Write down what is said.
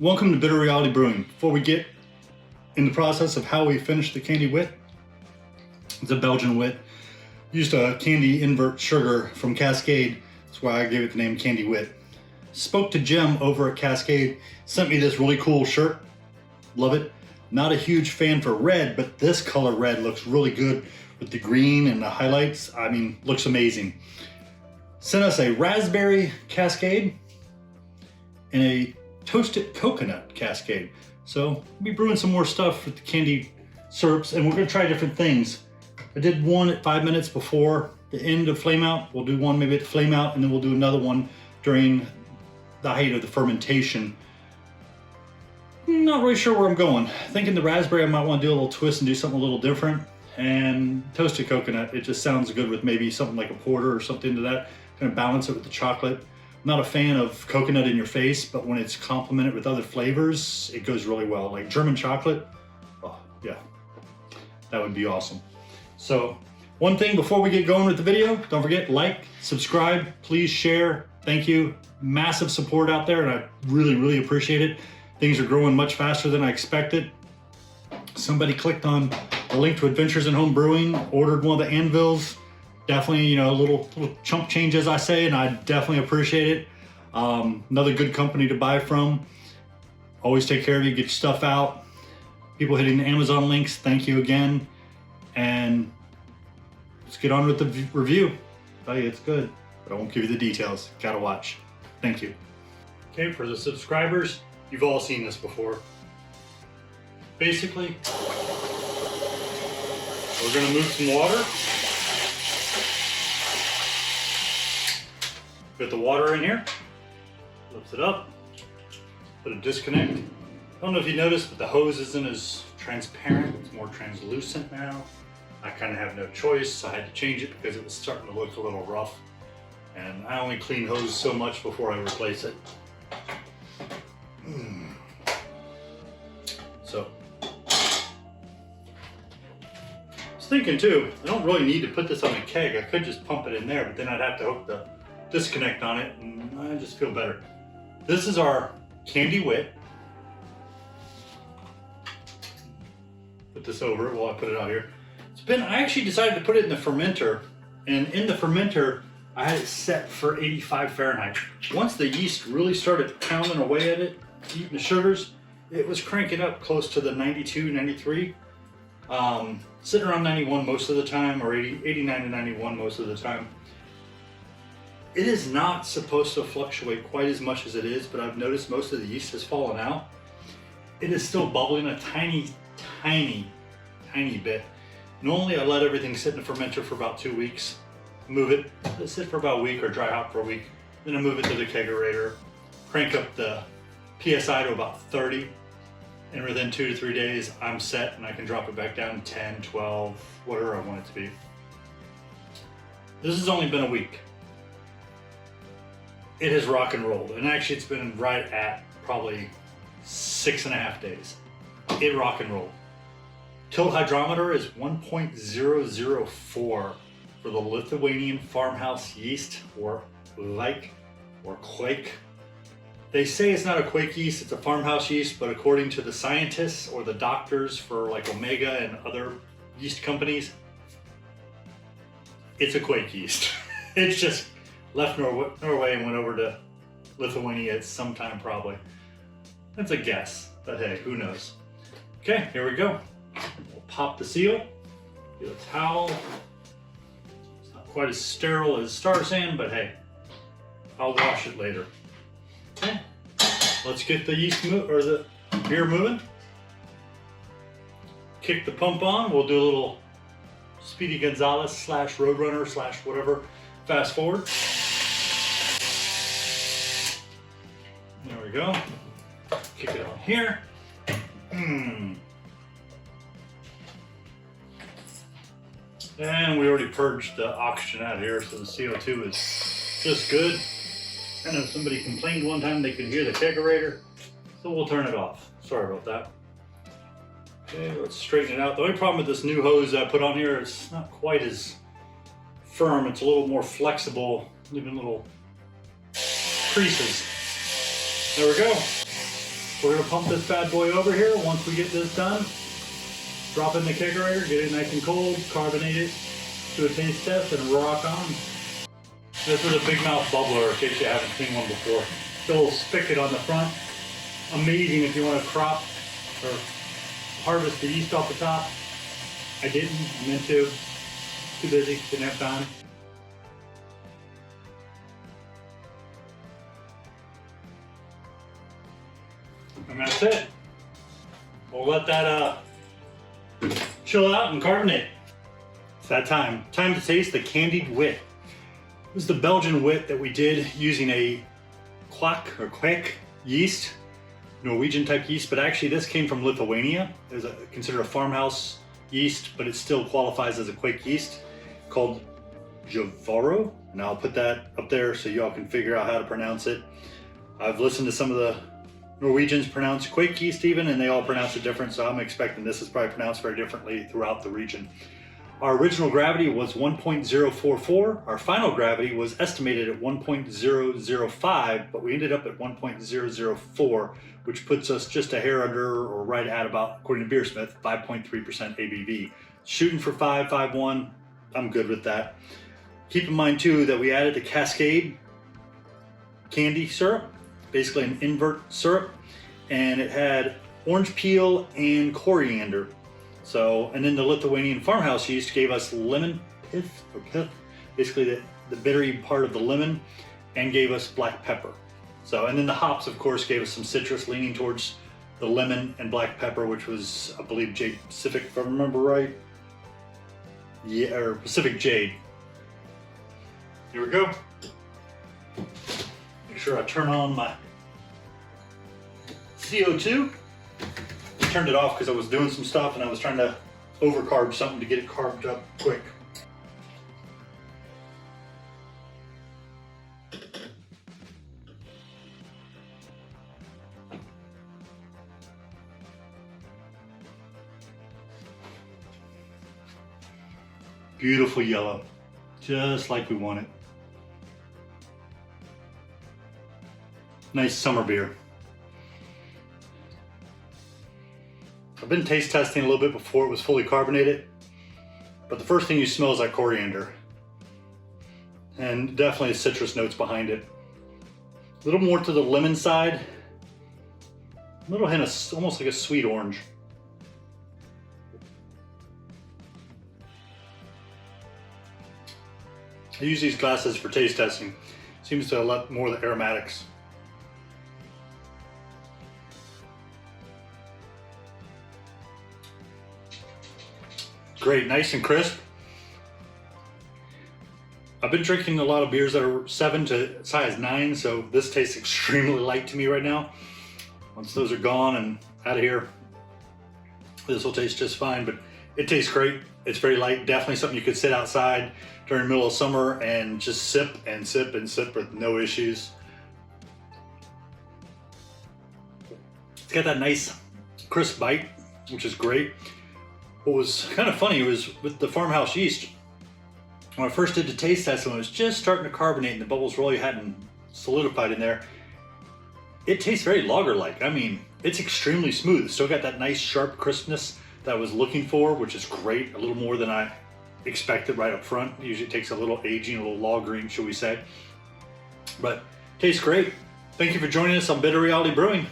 Welcome to Bitter Reality Brewing. Before we get in the process of how we finish the Candi Wit, it's a Belgian wit. Used a candy invert sugar from Cascade. That's why I gave it the name Candi Wit. Spoke to Jim over at Cascade, sent me this really cool shirt. Love it. Not a huge fan for red, but this color red looks really good with the green and the highlights. I mean, looks amazing. Sent us a raspberry Cascade and a toasted coconut Cascade. So we'll be brewing some more stuff with the candy syrups, and we're gonna try different things. I did one at 5 minutes before the end of flame out. We'll do one maybe at the flame out, and then we'll do another one during the height of the fermentation. Not really sure where I'm going. Thinking the raspberry, I might want to do a little twist and do something a little different. And toasted coconut, it just sounds good with maybe something like a porter or something to that. Kind of balance it with the chocolate. I'm not a fan of coconut in your face, but when it's complemented with other flavors, it goes really well. Like German chocolate, oh yeah, that would be awesome. So one thing before we get going with the video, don't forget, like, subscribe, please share. Thank you. Massive support out there, and I really appreciate it. Things are growing much faster than I expected. Somebody clicked on the link to Adventures in Home Brewing, ordered one of the anvils. Definitely, you know, a little chump change, as I say, and I definitely appreciate it. Another good company to buy from. Always take care of you, get your stuff out. People hitting the Amazon links, thank you again. And let's get on with the review. I'll tell you, it's good, but I won't give you the details. Gotta watch. Thank you. Okay, for the subscribers, you've all seen this before. Basically, we're gonna move some water. Put the water in here, lifts it up, put a disconnect. I don't know if you noticed, but the hose isn't as transparent, it's more translucent now. I kind of have no choice, I had to change it because it was starting to look a little rough. And I only clean hose so much before I replace it. So, I was thinking too, I don't really need to put this on a keg. I could just pump it in there, but then I'd have to hook the disconnect on it, and I just feel better. This is our Candi Wit. Put this over it while I put it out here. I actually decided to put it in the fermenter, and in the fermenter, I had it set for 85 Fahrenheit. Once the yeast really started pounding away at it, eating the sugars, it was cranking up close to the 92, 93. Sitting around 91 most of the time, or 89 to 91 most of the time. It is not supposed to fluctuate quite as much as it is, but I've noticed most of the yeast has fallen out. It is still bubbling a tiny bit. Normally I let everything sit in the fermenter for about 2 weeks, move it, let it sit for about a week or dry out for a week, then I move it to the kegerator, crank up the PSI to about 30, and within 2 to 3 days I'm set and I can drop it back down to 10, 12, whatever I want it to be. This has only been a week. It has rock and rolled, and actually it's been right at probably 6.5 days. It rock and rolled. Tilt hydrometer is 1.004 for the Lithuanian Farmhouse yeast, or Kveik, or Kveik. They say it's not a Kveik yeast, it's a farmhouse yeast, but according to the scientists or the doctors for like Omega and other yeast companies, it's a Kveik yeast. It's just left Norway and went over to Lithuania at some time probably. That's a guess, but hey, who knows? Okay, here we go. We'll pop the seal, get a towel. It's not quite as sterile as Star Sand, but hey, I'll wash it later. Okay, let's get the yeast or the beer moving. Kick the pump on. We'll do a little Speedy Gonzales / Roadrunner / whatever. Fast forward. There we go. Kick it on here. And we already purged the oxygen out here, so the CO2 is just good. I know somebody complained one time they could hear the kegerator, so we'll turn it off. Sorry about that. Okay, let's straighten it out. The only problem with this new hose I put on here, it's not quite as firm. It's a little more flexible, leaving little creases. There we go. We're gonna pump this bad boy over here. Once we get this done, drop it in the kegerator, get it nice and cold, carbonate it, do a taste test, and rock on. This is a big mouth bubbler in case you haven't seen one before. The little spigot on the front. Amazing if you want to crop or harvest the yeast off the top. I didn't, I meant to. Too busy, didn't have time. And that's it. We'll let that chill out and carbonate. It's that time. Time to taste the Candi Wit. This is the Belgian wit that we did using a Kveik yeast, Norwegian type yeast, but actually this came from Lithuania. It's considered a farmhouse yeast, but it still qualifies as a Kveik yeast, called Jovaru. And I'll put that up there so y'all can figure out how to pronounce it. I've listened to some of the Norwegians pronounce Kveik yeast even, and they all pronounce it different, so I'm expecting this is probably pronounced very differently throughout the region. Our original gravity was 1.044. Our final gravity was estimated at 1.005, but we ended up at 1.004, which puts us just a hair under, or right at about, according to Beersmith, 5.3% ABV. Shooting for 5.51, I'm good with that. Keep in mind too that we added the Cascade candy syrup, basically an invert syrup, and it had orange peel and coriander. So, and then the Lithuanian Farmhouse yeast gave us lemon pith, basically the bittery part of the lemon, and gave us black pepper. So, and then the hops, of course, gave us some citrus leaning towards the lemon and black pepper, which was, I believe, Jade Pacific, if I remember right. Yeah, or Pacific Jade. Here we go. Make sure I turn on my CO2. I turned it off because I was doing some stuff and I was trying to overcarb something to get it carved up quick. Beautiful yellow, just like we want it. Nice summer beer. I've been taste testing a little bit before it was fully carbonated, but the first thing you smell is that coriander. And definitely citrus notes behind it. A little more to the lemon side. A little hint of almost like a sweet orange. I use these glasses for taste testing. Seems to let more of the aromatics. Great, nice and crisp. I've been drinking a lot of beers that are 7 to size 9, so this tastes extremely light to me right now. Once those are gone and out of here, this will taste just fine, but it tastes great. It's very light, definitely something you could sit outside during the middle of summer and just sip and sip and sip with no issues. It's got that nice crisp bite, which is great. What was kind of funny was with the farmhouse yeast, when I first did the taste test and it was just starting to carbonate and the bubbles really hadn't solidified in there, it tastes very lager-like. I mean, it's extremely smooth. It's still got that nice sharp crispness that I was looking for, which is great. A little more than I expected right up front. It usually takes a little aging, a little lagering, shall we say. But tastes great. Thank you for joining us on Bitter Reality Brewing.